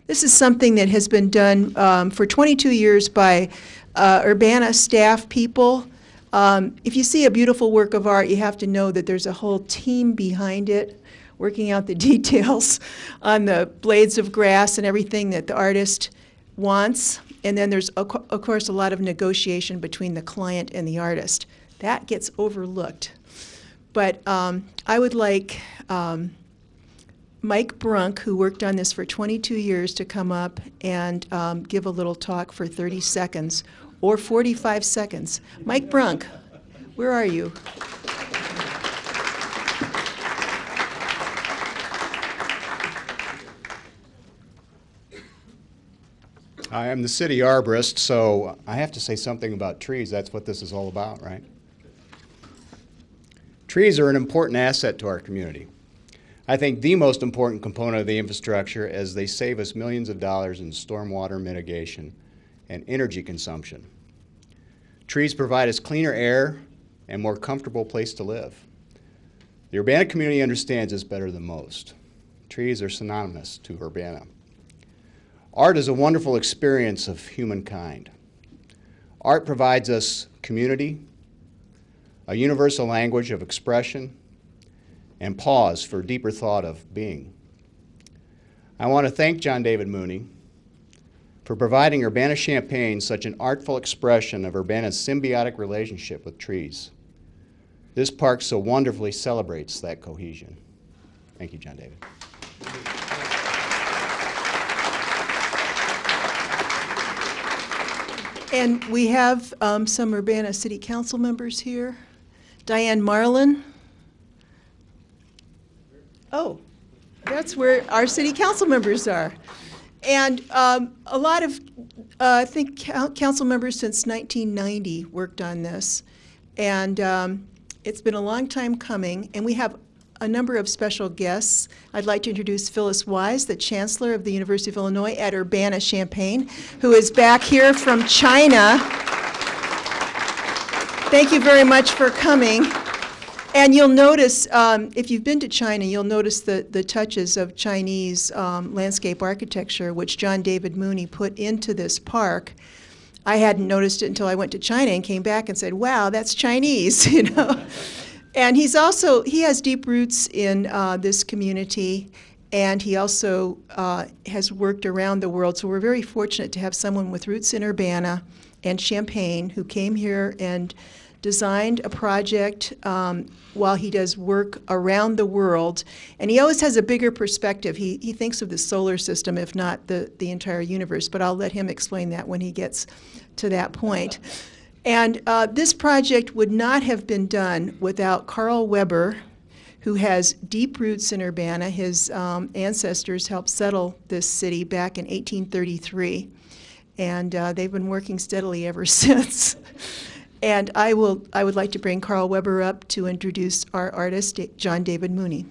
This is something that has been done for 22 years by Urbana staff people. If you see a beautiful work of art, you have to know that there's a whole team behind it, working out the details on the blades of grass and everything that the artist wants. And then there's, of course, a lot of negotiation between the client and the artist. That gets overlooked. But I would like Mike Brunk, who worked on this for 22 years, to come up and give a little talk for 30 seconds or 45 seconds. Mike Brunk, where are you? I am the city arborist, so I have to say something about trees. That's what this is all about, right? Trees are an important asset to our community. I think the most important component of the infrastructure, as they save us millions of dollars in stormwater mitigation and energy consumption. Trees provide us cleaner air and more comfortable place to live. The Urbana community understands this better than most. Trees are synonymous to Urbana. Art is a wonderful experience of humankind. Art provides us community, a universal language of expression, and pause for deeper thought of being. I want to thank John David Mooney for providing Urbana-Champaign such an artful expression of Urbana's symbiotic relationship with trees. This park so wonderfully celebrates that cohesion. Thank you, John David. And we have some Urbana City Council members here. Diane Marlin. Oh, that's where our City Council members are. And a lot of, I think, council members since 1990 worked on this. And it's been a long time coming. And we have a number of special guests. I'd like to introduce Phyllis Wise, the Chancellor of the University of Illinois at Urbana-Champaign, who is back here from China. Thank you very much for coming. And you'll notice, if you've been to China, you'll notice the touches of Chinese landscape architecture, which John David Mooney put into this park. I hadn't noticed it until I went to China and came back and said, wow, that's Chinese, you know. And he has deep roots in this community, and he also has worked around the world. So we're very fortunate to have someone with roots in Urbana and Champaign who came here and designed a project while he does work around the world. And he always has a bigger perspective. He thinks of the solar system, if not the entire universe, but I'll let him explain that when he gets to that point. And this project would not have been done without Carl Weber, who has deep roots in Urbana. His ancestors helped settle this city back in 1833, and they've been working steadily ever since. And I would like to bring Carl Weber up to introduce our artist, John David Mooney.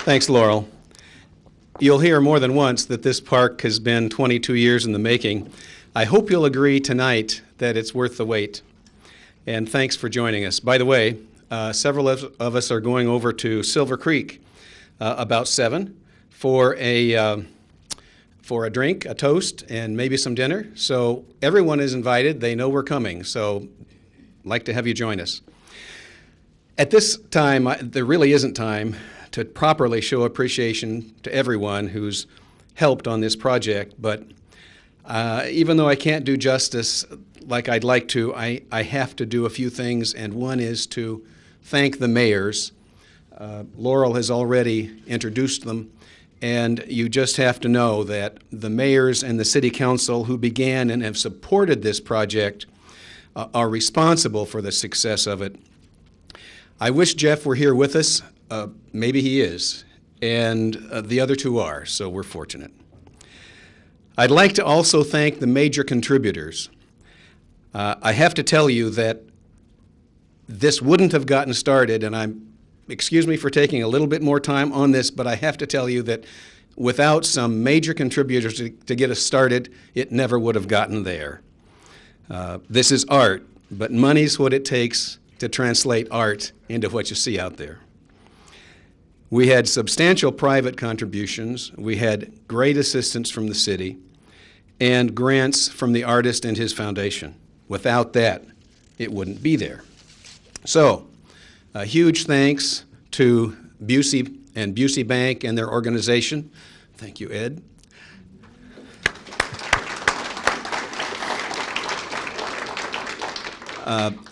Thanks, Laurel. You'll hear more than once that this park has been 22 years in the making. I hope you'll agree tonight that it's worth the wait. And thanks for joining us. By the way, several of us are going over to Silver Creek about 7 for a drink, a toast, and maybe some dinner. So everyone is invited. They know we're coming. So I'd like to have you join us. At this time, there really isn't time to properly show appreciation to everyone who's helped on this project. But even though I can't do justice like I'd like to, I have to do a few things, and one is to thank the mayors. Laurel has already introduced them, and you just have to know that the mayors and the city council who began and have supported this project are responsible for the success of it. I wish Jeff were here with us. Maybe he is, and the other two are, so we're fortunate. I'd like to also thank the major contributors. I have to tell you that this wouldn't have gotten started, and excuse me for taking a little bit more time on this, but I have to tell you that without some major contributors to get us started, it never would have gotten there. This is art, but money's what it takes to translate art into what you see out there. We had substantial private contributions. We had great assistance from the city and grants from the artist and his foundation. Without that, it wouldn't be there. So, a huge thanks to Busey and Busey Bank and their organization. Thank you, Ed.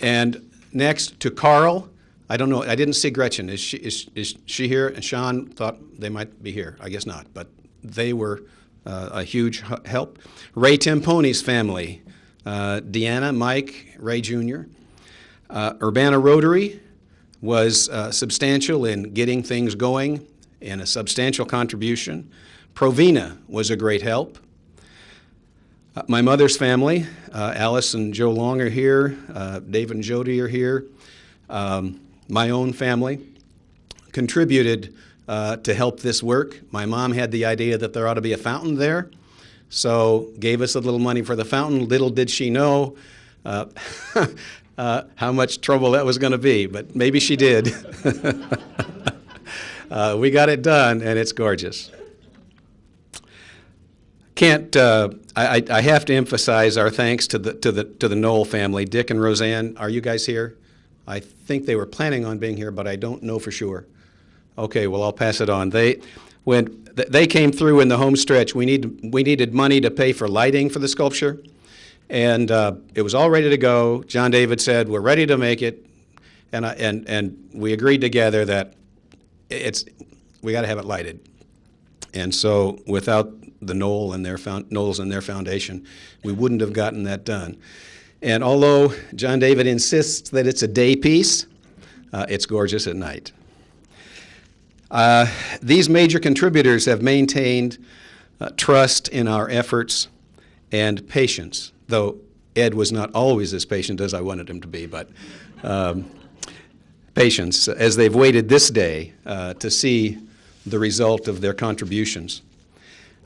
And next to Carl. I don't know, I didn't see Gretchen. Is she here? And Sean thought they might be here. I guess not, but they were a huge help. Ray Timponi's family, Deanna, Mike, Ray Jr. Urbana Rotary was substantial in getting things going and a substantial contribution. Provena was a great help. My mother's family, Alice and Joe Long are here, David and Jody are here. My own family contributed to help this work. My mom had the idea that there ought to be a fountain there, so gave us a little money for the fountain. Little did she know how much trouble that was going to be, but maybe she did. We got it done, and it's gorgeous. I have to emphasize our thanks to the Knoll family. Dick and Roseanne, are you guys here? I think they were planning on being here, but I don't know for sure. Okay, well, I'll pass it on. When they came through in the home stretch, we needed money to pay for lighting for the sculpture, and it was all ready to go. John David said, "We're ready to make it," and we agreed together that we got to have it lighted. And so, without the Knolls and their foundation, we wouldn't have gotten that done. And although John David insists that it's a day piece, it's gorgeous at night. These major contributors have maintained trust in our efforts and patience, though Ed was not always as patient as I wanted him to be, but patience as they've waited this day to see the result of their contributions.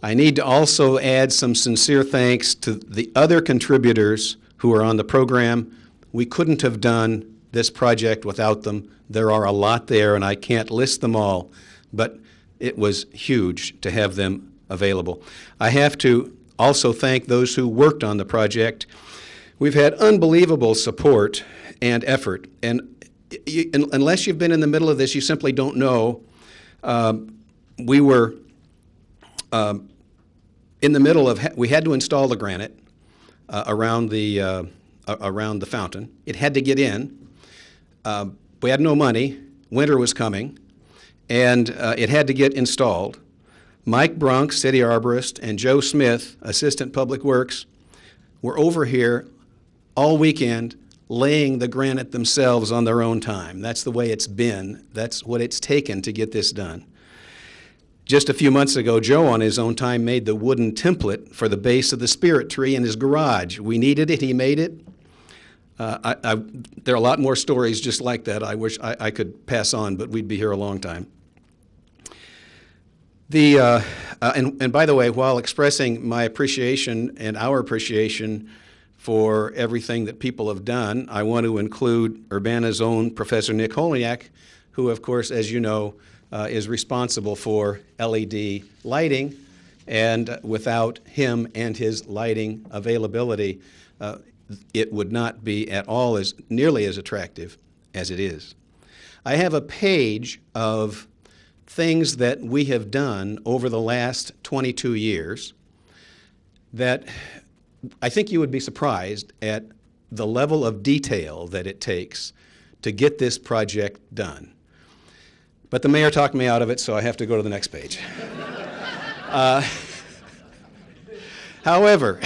I need to also add some sincere thanks to the other contributors who are on the program. We couldn't have done this project without them. There are a lot there, and I can't list them all, but it was huge to have them available. I have to also thank those who worked on the project. We've had unbelievable support and effort, and unless you've been in the middle of this, you simply don't know. We were in the middle of, we had to install the granite around the fountain. It had to get in. We had no money. Winter was coming, and it had to get installed. Mike Brunk, city arborist, and Joe Smith, assistant public works, were over here all weekend laying the granite themselves on their own time. That's the way it's been. That's what it's taken to get this done. Just a few months ago, Joe, on his own time, made the wooden template for the base of the spirit tree in his garage. We needed it. He made it. There are a lot more stories just like that I wish I could pass on, but we'd be here a long time. And by the way, while expressing my appreciation and our appreciation for everything that people have done, I want to include Urbana's own Professor Nick Holniak, who, of course, as you know, is responsible for LED lighting, and without him and his lighting availability, it would not be at all as nearly as attractive as it is. I have a page of things that we have done over the last 22 years that I think you would be surprised at the level of detail that it takes to get this project done. But the mayor talked me out of it, so I have to go to the next page. However,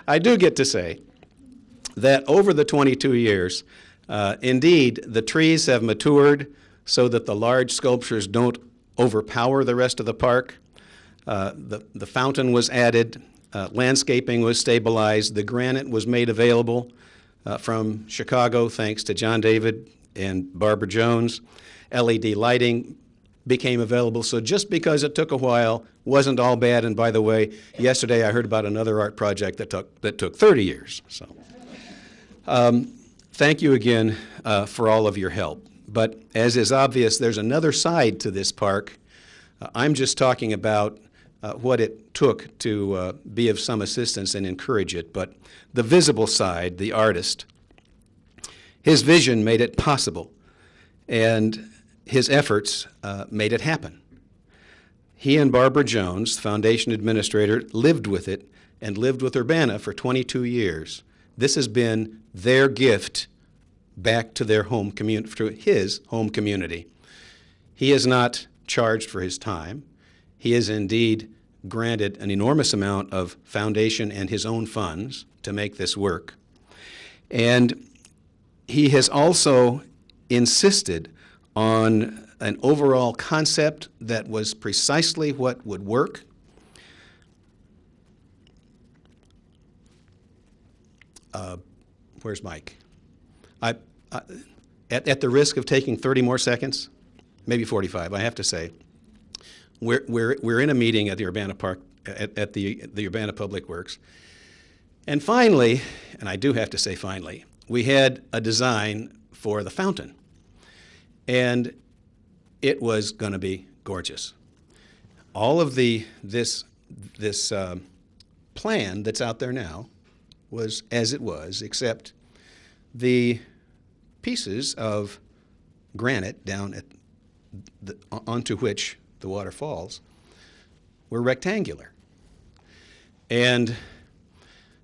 I do get to say that over the 22 years, indeed, the trees have matured so that the large sculptures don't overpower the rest of the park. The fountain was added, landscaping was stabilized, the granite was made available from Chicago, thanks to John David and Barbara Jones. LED lighting became available, so just because it took a while wasn't all bad. And by the way, yesterday I heard about another art project that took 30 years. So, thank you again for all of your help. But as is obvious, there's another side to this park. I'm just talking about what it took to be of some assistance and encourage it. But the visible side, the artist, his vision made it possible, and his efforts made it happen. He and Barbara Jones, foundation administrator, lived with it and lived with Urbana for 22 years. This has been their gift back to their home community, to his home community. He is not charged for his time. He is indeed granted an enormous amount of foundation and his own funds to make this work. And he has also insisted on an overall concept that was precisely what would work. Where's Mike? At the risk of taking 30 more seconds, maybe 45, I have to say, we're in a meeting at the Urbana Park, at the Urbana Public Works. And finally, and I do have to say finally, we had a design for the fountain. And it was going to be gorgeous. All of this plan that's out there now was as it was, except the pieces of granite down at onto which the water falls were rectangular. And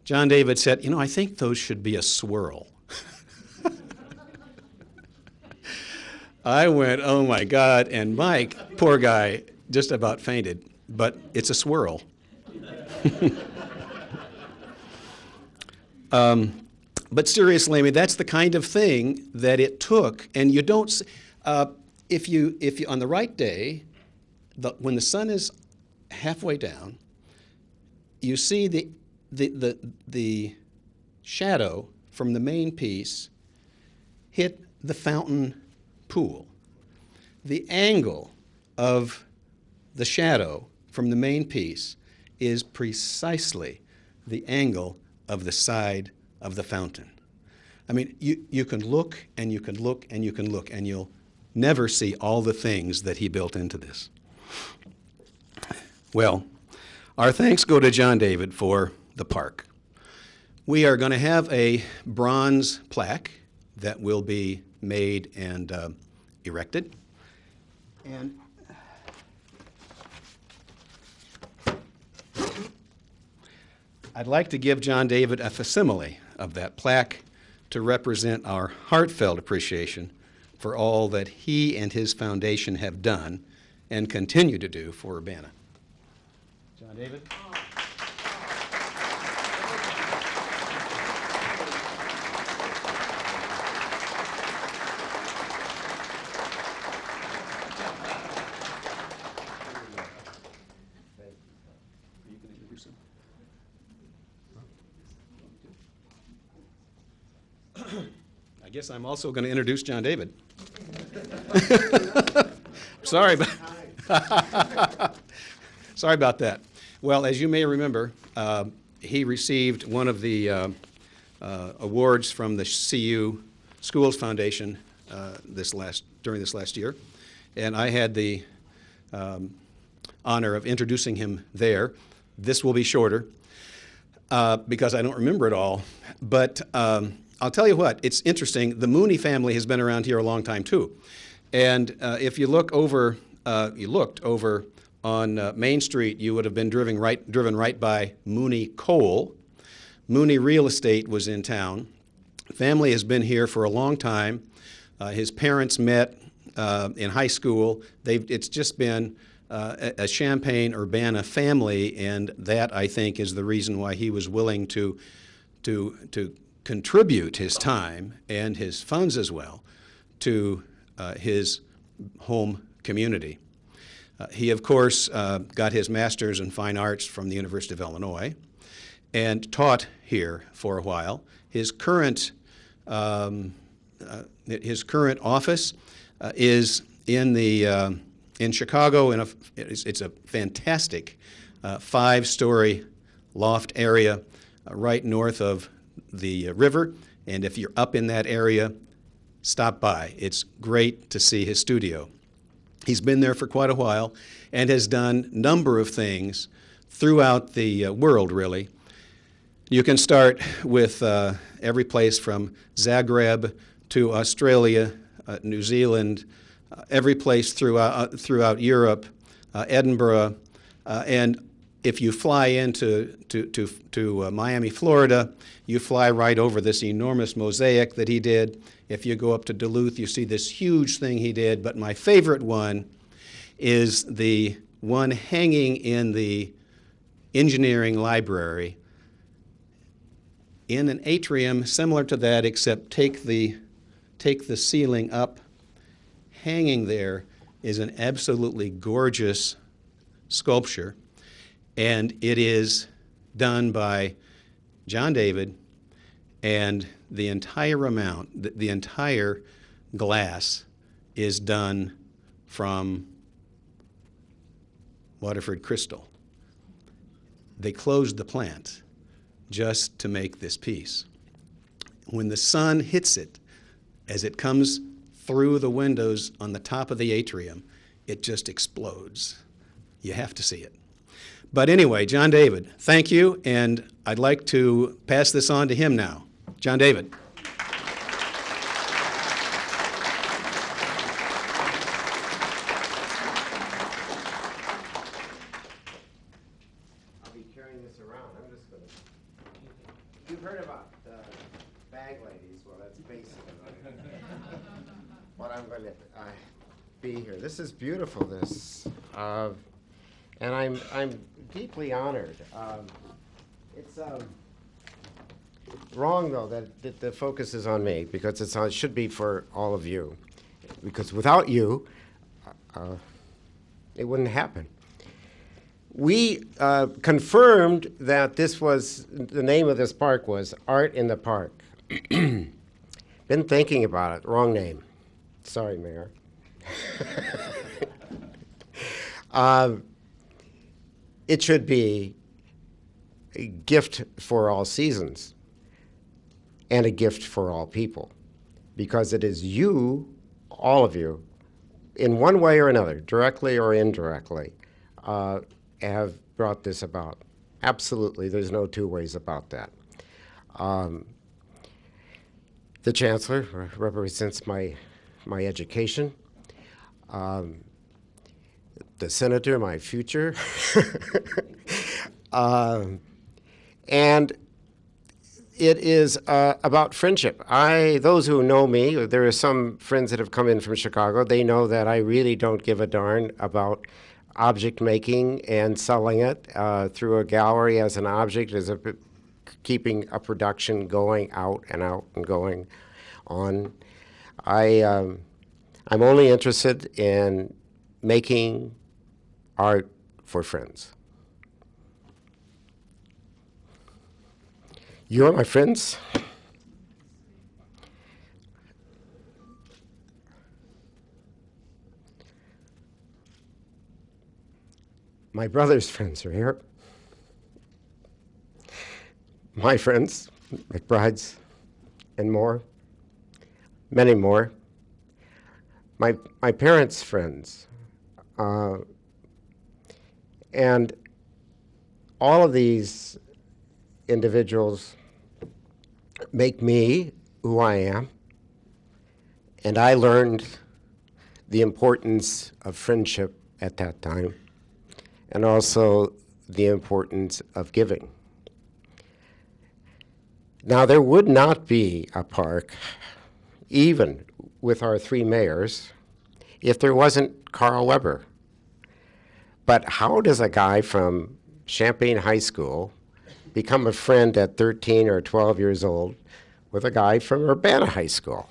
John David said, you know, I think those should be a swirl. I went, oh my God, and Mike, poor guy, just about fainted, but it's a swirl. But seriously, I mean, that's the kind of thing that it took, and you don't, if you on the right day, when the sun is halfway down, you see the shadow from the main piece hit the fountain pool. The angle of the shadow from the main piece is precisely the angle of the side of the fountain. I mean, you can look and you can look and you can look, and you'll never see all the things that he built into this. Well, our thanks go to John David for the park. We are going to have a bronze plaque that will be made and erected. And I'd like to give John David a facsimile of that plaque to represent our heartfelt appreciation for all that he and his foundation have done and continue to do for Urbana. John David? I guess I'm also going to introduce John David. Sorry about that. Well, as you may remember, he received one of the awards from the CU Schools Foundation during this last year, and I had the honor of introducing him there. This will be shorter because I don't remember it all, but I'll tell you what, it's interesting. The Mooney family has been around here a long time too, and if you looked over on Main Street, you would have been driven right by Mooney Coal. Mooney Real Estate was in town. Family has been here for a long time. His parents met in high school. It's just been a Champaign-Urbana family, and that, I think, is the reason why he was willing to contribute his time and his funds as well to his home community. He, of course, got his master's in fine arts from the University of Illinois and taught here for a while. His current office is in Chicago. It's a fantastic 5-story loft area right north of the river. And if you're up in that area, stop by. It's great to see his studio. He's been there for quite a while and has done a number of things throughout the world, really. You can start with every place from Zagreb to Australia, New Zealand, every place throughout Europe, Edinburgh, and if you fly into Miami, Florida, you fly right over this enormous mosaic that he did. If you go up to Duluth, you see this huge thing he did. But my favorite one is the one hanging in the engineering library in an atrium similar to that, except take the ceiling up. Hanging there is an absolutely gorgeous sculpture, and it is done by John David, and the entire amount, the entire glass is done from Waterford crystal. They closed the plant just to make this piece. When the sun hits it, as it comes through the windows on the top of the atrium, it just explodes. You have to see it. But anyway, John David, thank you, and I'd like to pass this on to him now. John David. I'll be carrying this around. I'm just going to... You've heard about bag ladies. Well, that's basically what I'm going to be here. This is beautiful, this. And I'm deeply honored. It's wrong, though, that the focus is on me, because it should be for all of you. Because without you, it wouldn't happen. We confirmed that this was, the name of this park was Art in the Park. Been thinking about it. Wrong name. Sorry, Mayor. It should be a gift for all seasons and a gift for all people, because it is you, all of you, in one way or another, directly or indirectly, have brought this about. Absolutely, there's no two ways about that. The Chancellor represents my education. The Senator, my future. And it is about friendship. Those who know me, there are some friends that have come in from Chicago, they know that I really don't give a darn about object making and selling it through a gallery as an object, keeping a production going out and going on. I'm only interested in making art for friends. You're my friends. My brother's friends are here. My friends, McBride's, and more, many more. My parents' friends. And all of these individuals make me who I am. And I learned the importance of friendship at that time, and also the importance of giving. Now, there would not be a park, even with our three mayors, if there wasn't Carl Weber. But how does a guy from Champaign High School become a friend at 13 or 12 years old with a guy from Urbana High School?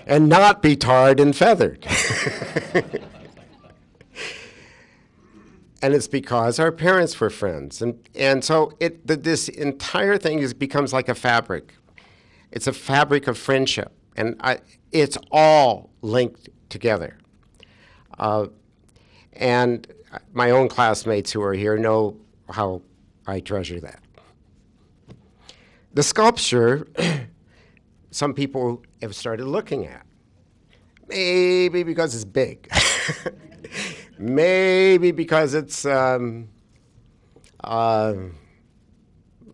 And not be tarred and feathered. And it's because our parents were friends. And so this entire thing becomes like a fabric. It's a fabric of friendship. And it's all linked together. And my own classmates who are here know how I treasure that. The sculpture some people have started looking at. Maybe because it's big. Maybe because it's a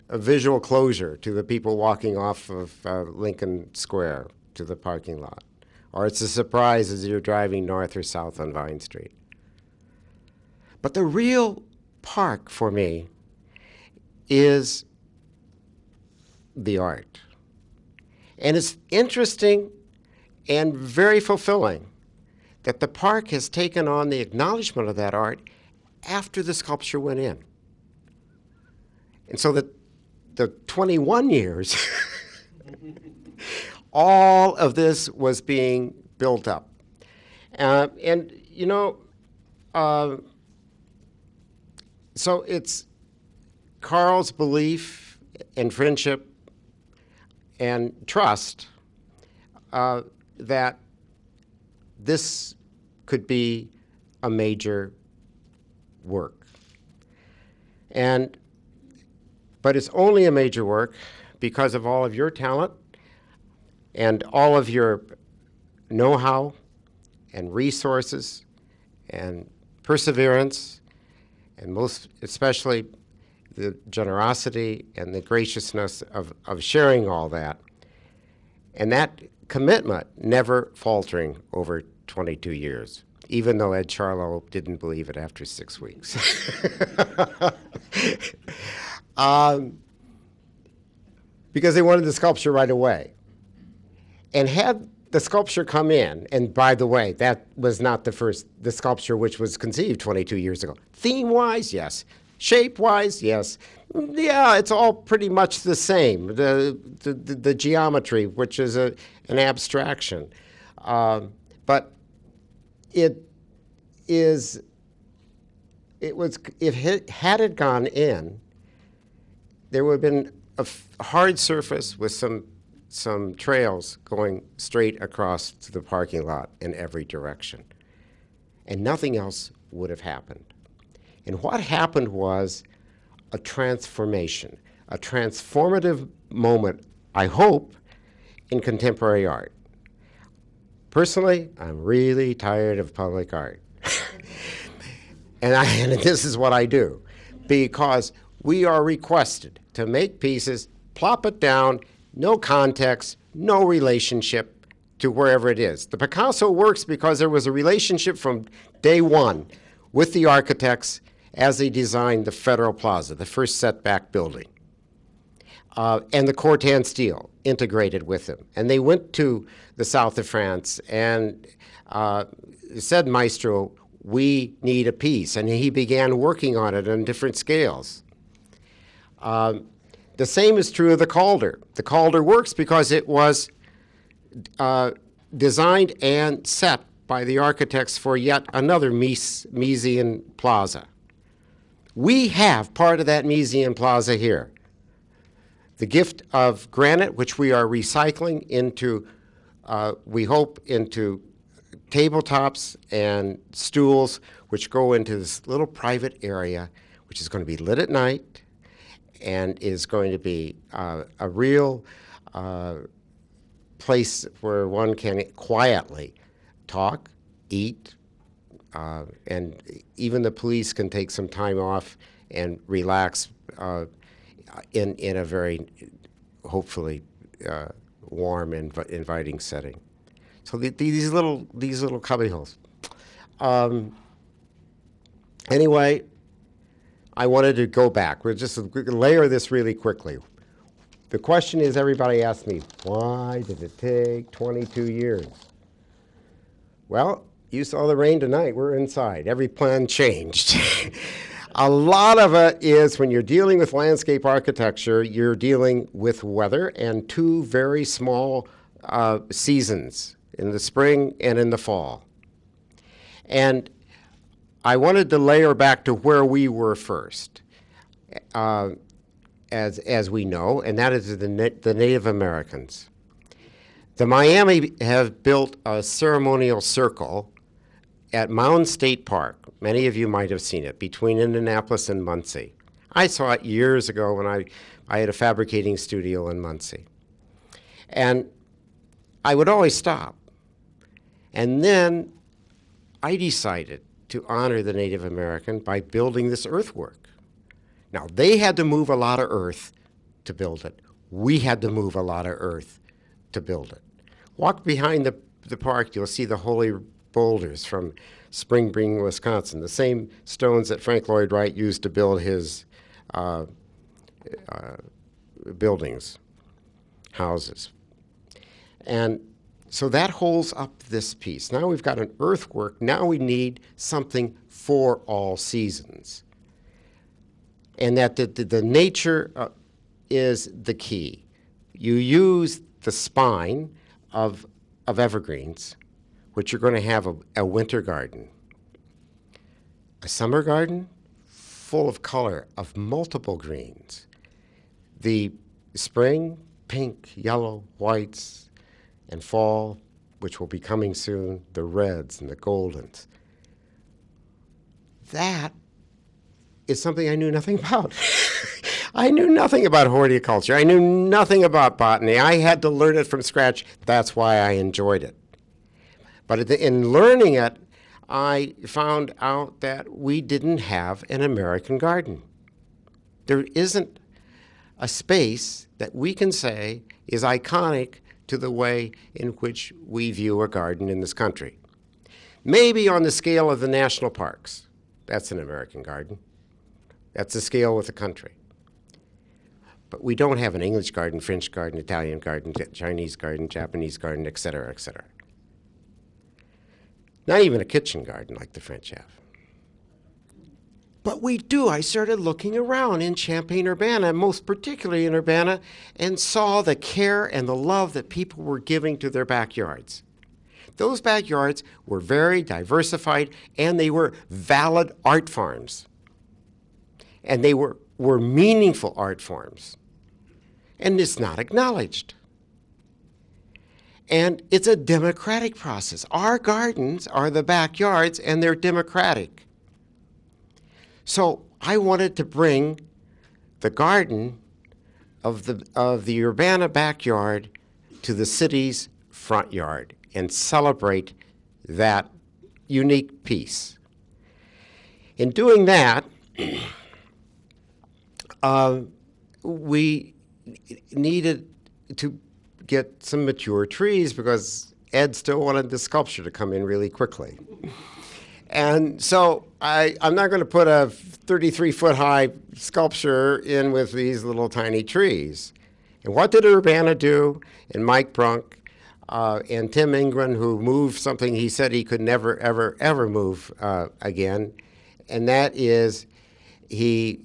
visual closure to the people walking off of Lincoln Square to the parking lot. Or it's a surprise as you're driving north or south on Vine Street. But the real park for me is the art. And it's interesting and very fulfilling that the park has taken on the acknowledgement of that art after the sculpture went in. And so that the 21 years, all of this was being built up. And, you know, so it's Carl's belief and friendship and trust that this could be a major work. But it's only a major work because of all of your talent and all of your know-how and resources and perseverance, and most especially the generosity and the graciousness of sharing all that. And that commitment never faltering over 22 years, even though Ed Charlo didn't believe it after 6 weeks. Because they wanted the sculpture right away. And had the sculpture come in, and by the way, that was not the sculpture which was conceived 22 years ago. Theme-wise, yes. Shape-wise, yes. Yeah, it's all pretty much the same. The geometry, which is an abstraction. But had it gone in, there would have been a hard surface with some trails going straight across to the parking lot in every direction. And nothing else would have happened. And what happened was a transformation, a transformative moment, I hope, in contemporary art. Personally, I'm really tired of public art. and this is what I do, because we are requested to make pieces, plop it down, no context, no relationship to wherever it is. The Picasso works because there was a relationship from day one with the architects as they designed the Federal Plaza, the first setback building, and the Corten steel integrated with them. And they went to the south of France and said, Maestro, we need a piece. And he began working on it on different scales. The same is true of the Calder. The Calder works because it was designed and set by the architects for yet another Miesian plaza. We have part of that Miesian plaza here. The gift of granite, which we are recycling into, we hope, into tabletops and stools, which go into this little private area, which is going to be lit at night, and is going to be a real place where one can quietly talk, eat, and even the police can take some time off and relax in a very, hopefully, warm and inviting setting. So these little cubbyholes. Anyway, I wanted to go back. We'll just layer this really quickly. The question is, everybody asks me, why did it take 22 years? Well, you saw the rain tonight. We're inside. Every plan changed. A lot of it is when you're dealing with landscape architecture, you're dealing with weather and two very small seasons, in the spring and in the fall. And I wanted to layer back to where we were first, as we know, and that is the Native Americans. The Miami have built a ceremonial circle at Mound State Park. Many of you might have seen it, between Indianapolis and Muncie. I saw it years ago when I had a fabricating studio in Muncie. And I would always stop. And then I decided to honor the Native American by building this earthwork. Now, they had to move a lot of earth to build it. We had to move a lot of earth to build it. Walk behind the park, you'll see the holy boulders from Spring Spring, Wisconsin, the same stones that Frank Lloyd Wright used to build his buildings, houses. And so that holds up this piece. Now we've got an earthwork. Now we need something for all seasons. And that the nature is the key. You use the spine of evergreens, which you're going to have a winter garden, a summer garden full of color of multiple greens. The spring, pink, yellow, whites, and fall, which will be coming soon, the reds and the goldens. That is something I knew nothing about. I knew nothing about horticulture. I knew nothing about botany. I had to learn it from scratch. That's why I enjoyed it. But in learning it, I found out that we didn't have an American garden. There isn't a space that we can say is iconic to the way in which we view a garden in this country. Maybe on the scale of the national parks. That's an American garden. That's the scale with the country. But we don't have an English garden, French garden, Italian garden, Chinese garden, Japanese garden, et cetera, et cetera. Not even a kitchen garden like the French have. But we do. I started looking around in Champaign-Urbana, most particularly in Urbana, and saw the care and the love that people were giving to their backyards. Those backyards were very diversified, and they were valid art forms. And they were meaningful art forms. And it's not acknowledged. And it's a democratic process. Our gardens are the backyards, and they're democratic. So I wanted to bring the garden of the Urbana backyard to the city's front yard and celebrate that unique piece. In doing that, we needed to get some mature trees because Ed still wanted the sculpture to come in really quickly. And so I'm not going to put a 33-foot-high sculpture in with these little tiny trees. And what did Urbana do? And Mike Brunk and Tim Ingren, who moved something he said he could never, ever, ever move again, and that is he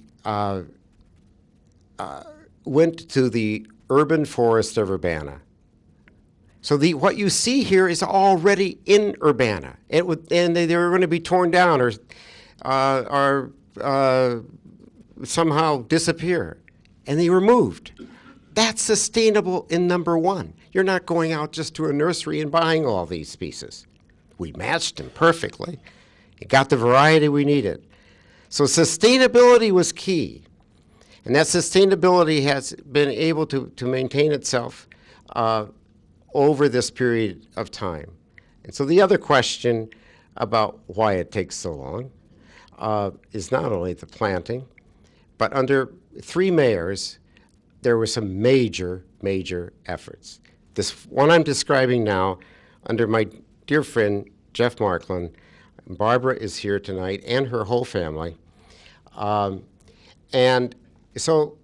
went to the urban forest of Urbana. So what you see here is already in Urbana, and they were going to be torn down or somehow disappear, and they were moved. That's sustainable in number one. You're not going out just to a nursery and buying all these species. We matched them perfectly. It got the variety we needed. So sustainability was key, and that sustainability has been able to maintain itself over this period of time. And so the other question about why it takes so long is not only the planting, but under 3 mayors, there were some major, major efforts. This one I'm describing now, under my dear friend Jeff Marklin, Barbara is here tonight, and her whole family. And so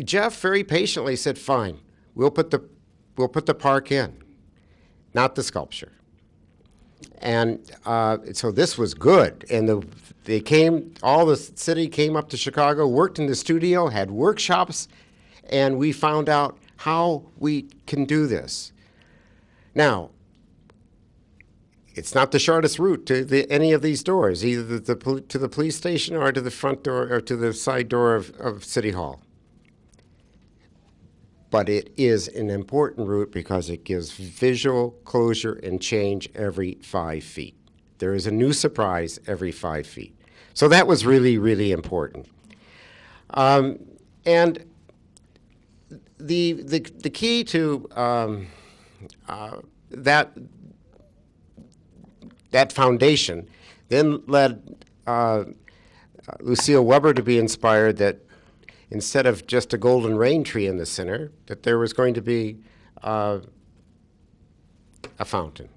Jeff very patiently said, fine, we'll put the park in, not the sculpture. And so this was good. And all the city came up to Chicago, worked in the studio, had workshops, and we found out how we can do this. Now, it's not the shortest route to any of these doors, either to the police station or to the front door or to the side door of City Hall. But it is an important route because it gives visual closure and change every 5 feet. There is a new surprise every 5 feet. So that was really, really important. And the key to that foundation then led Lucille Weber to be inspired that instead of just a golden rain tree in the center, that there was going to be a fountain.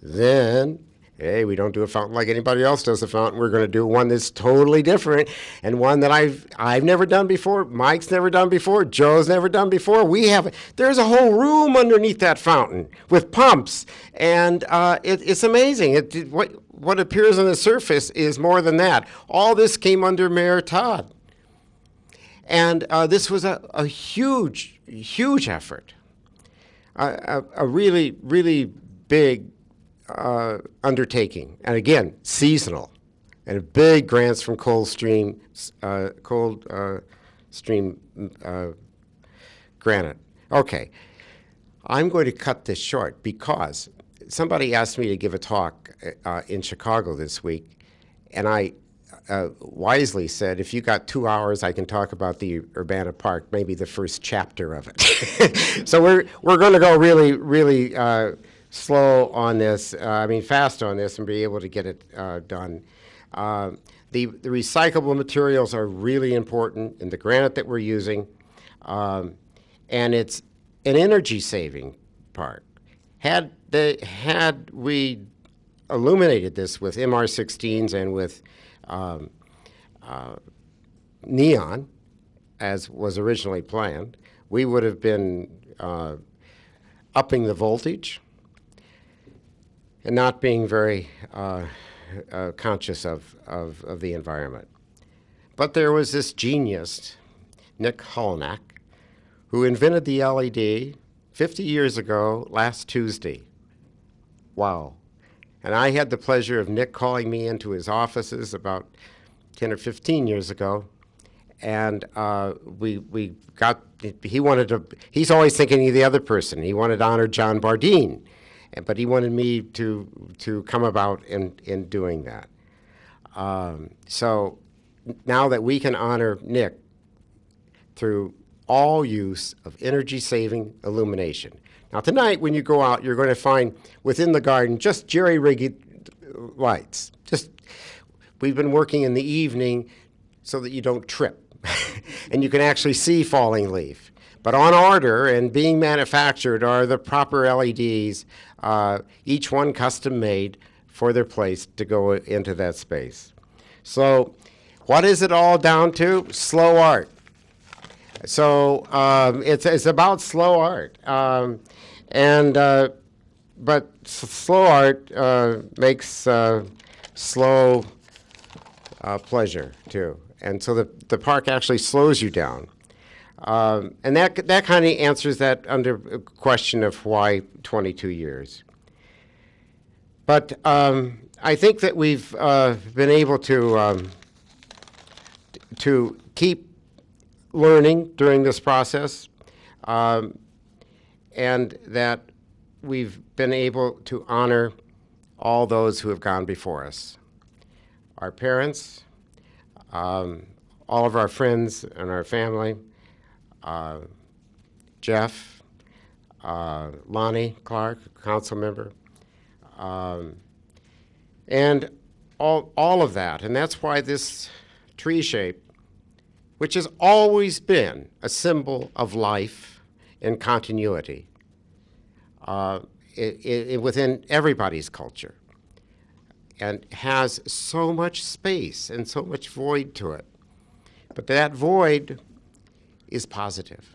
Then, hey, we don't do a fountain like anybody else does a fountain. We're going to do one that's totally different and one that I've never done before, Mike's never done before, Joe's never done before. There's a whole room underneath that fountain with pumps, and it's amazing. What appears on the surface is more than that. All this came under Mayor Todd. And this was a huge, huge effort, a really, really big undertaking, and again, seasonal, and big grants from Coldstream Granite. Okay, I'm going to cut this short because somebody asked me to give a talk in Chicago this week, and I wisely said, if you got 2 hours, I can talk about the Urbana Park, maybe the first chapter of it. So we're going to go really, really slow on this, fast on this, and be able to get it done. The recyclable materials are really important in the granite that we're using, and it's an energy-saving part. Had we illuminated this with MR16s and with neon, as was originally planned, we would have been upping the voltage and not being very conscious of the environment. But there was this genius, Nick Holnack, who invented the LED 50 years ago last Tuesday. Wow. And I had the pleasure of Nick calling me into his offices about 10 or 15 years ago, and he's always thinking of the other person. He wanted to honor John Bardeen, but he wanted me to come about in doing that. So now that we can honor Nick through all use of energy-saving illumination. Now tonight, when you go out, you're going to find within the garden just jerry-rigged lights. We've been working in the evening so that you don't trip, and you can actually see falling leaf. But on order and being manufactured are the proper LEDs, each one custom made for their place to go into that space. So what is it all down to? Slow art. So it's about slow art. But slow art makes slow pleasure too. And so the park actually slows you down. And that kind of answers that under question of why 22 years. But I think that we've been able to keep learning during this process, and that we've been able to honor all those who have gone before us. Our parents, all of our friends and our family, Jeff, Lonnie Clark, council member, and all of that. And that's why this tree shape, which has always been a symbol of life and continuity within everybody's culture, and has so much space and so much void to it. But that void is positive,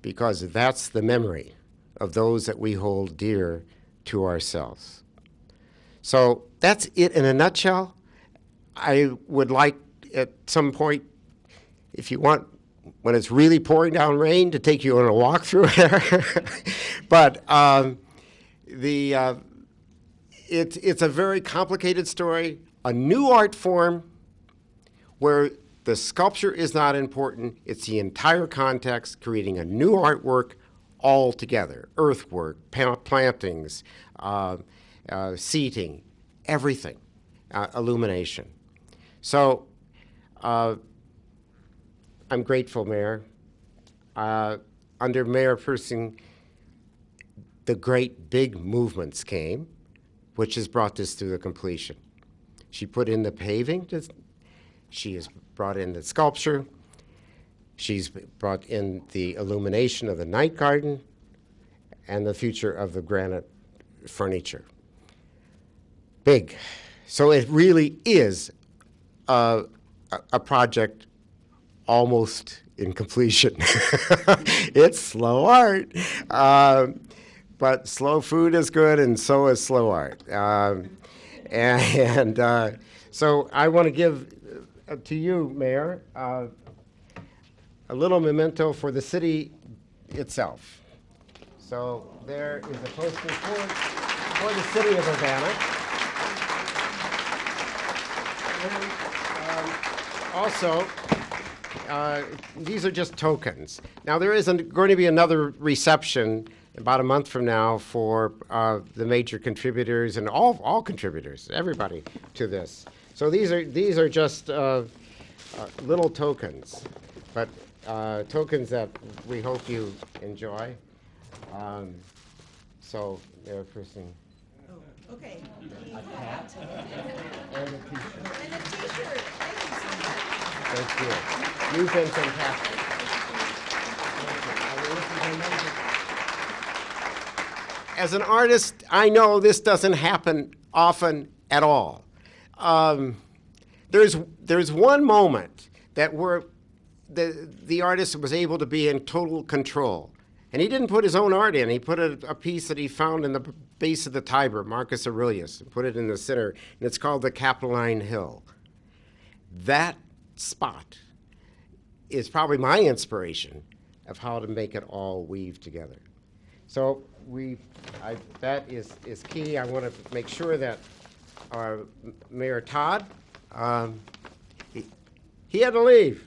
because that's the memory of those that we hold dear to ourselves. So that's it in a nutshell. I would like at some point, if you want, when it's really pouring down rain, to take you on a walk through there. But it's a very complicated story, a new art form where the sculpture is not important. It's the entire context, creating a new artwork all together. Earthwork, plantings, seating, everything, illumination. So I'm grateful, Mayor. Under Mayor Persing, the great big movements came, which has brought this to the completion. She put in the paving, she has brought in the sculpture, she's brought in the illumination of the night garden, and the future of the granite furniture. Big. So it really is a project almost in completion. It's slow art, but slow food is good, and so is slow art. So I want to give to you, Mayor, a little memento for the city itself. So there is a poster for the city of Urbana. And also, these are just tokens. Now, there is going to be another reception about a month from now for the major contributors and all contributors, everybody, to this. So these are just little tokens, but tokens that we hope you enjoy. So, Mayor Person. Oh, okay. A hat and a T-shirt. And a T-shirt. Thank you so much. Thank you. You've been fantastic. As an artist, I know this doesn't happen often at all. There's one moment that where the artist was able to be in total control. And he didn't put his own art in. He put a piece that he found in the base of the Tiber, Marcus Aurelius, and put it in the center, and it's called the Capitoline Hill. That spot is probably my inspiration of how to make it all weave together. So that is key. I want to make sure that our Mayor Todd, he had to leave.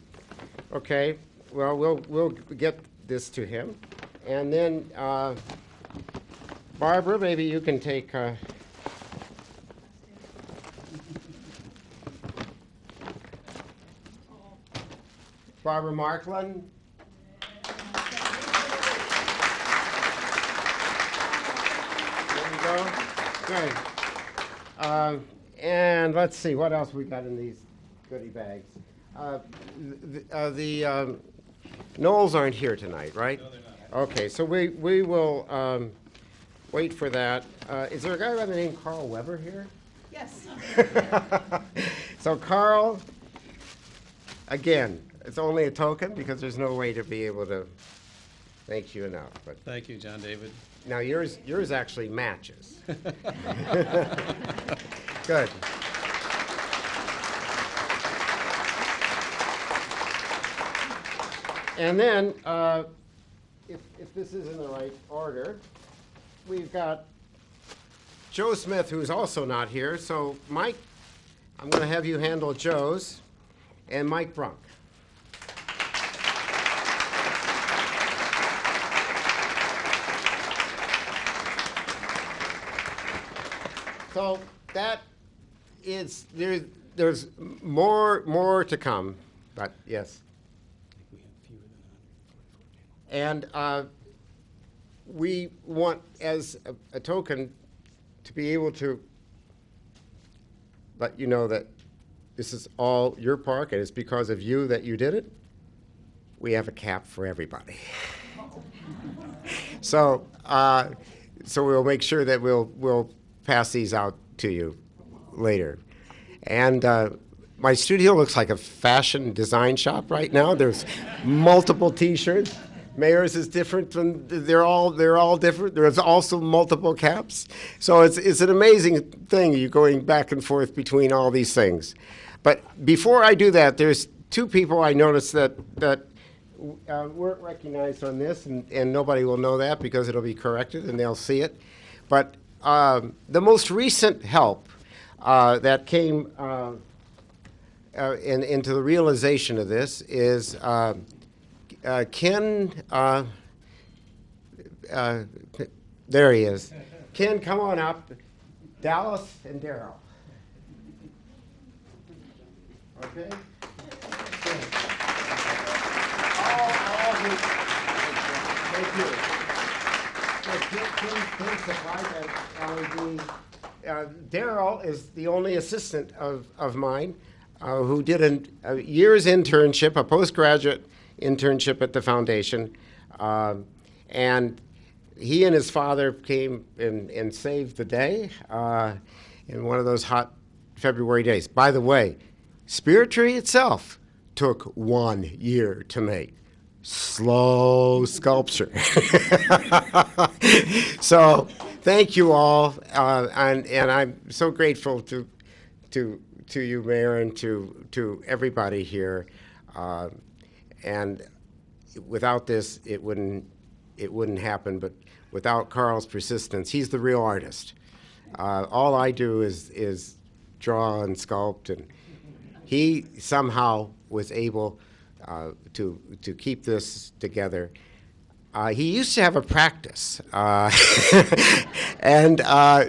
Okay, well, we'll get this to him. And then, Barbara, maybe you can take Barbara Markland. There we go. Good. And let's see, what else we got in these goodie bags? The Knowles aren't here tonight, right? No, they're not. Okay, so we will wait for that. Is there a guy by the name Carl Weber here? Yes. So Carl, again, it's only a token because there's no way to be able to thank you enough. But Thank you, John David. now yours actually matches. Good. And then, if this is in the right order, we've got Joe Smith, who's also not here. So, Mike, I'm going to have you handle Joe's, and Mike Brunk. So that is there's more to come, but yes. And we want, as a token, to be able to let you know that this is all your park, and it's because of you that you did it. We have a cap for everybody. So we'll make sure that we'll pass these out to you later. And my studio looks like a fashion design shop right now. There's multiple T-shirts. Mayor's is different from, they're all different. There's also multiple caps. So it's an amazing thing, you going back and forth between all these things. But before I do that, there's two people I noticed that weren't recognized on this, and nobody will know that because it'll be corrected and they'll see it. But the most recent help that came into the realization of this is Ken, there he is. Ken, come on up. Dallas and Daryl. Okay? Thank you. Tim supplied that LED. Daryl is the only assistant of mine who did a year's internship, a postgraduate internship at the foundation. And he and his father came and saved the day in one of those hot February days. By the way, Spirit Tree itself took 1 year to make. Slow sculpture. So thank you all, and I'm so grateful to you, Mayor, and to everybody here. And without this, it wouldn't happen. But without Carl's persistence, he's the real artist. All I do is draw and sculpt, and he somehow was able to keep this together. He used to have a practice, and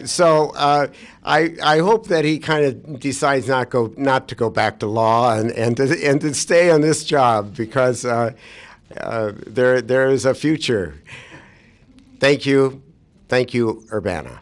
so I hope that he kind of decides not to go back to law and to stay on this job, because there is a future. Thank you, Urbana.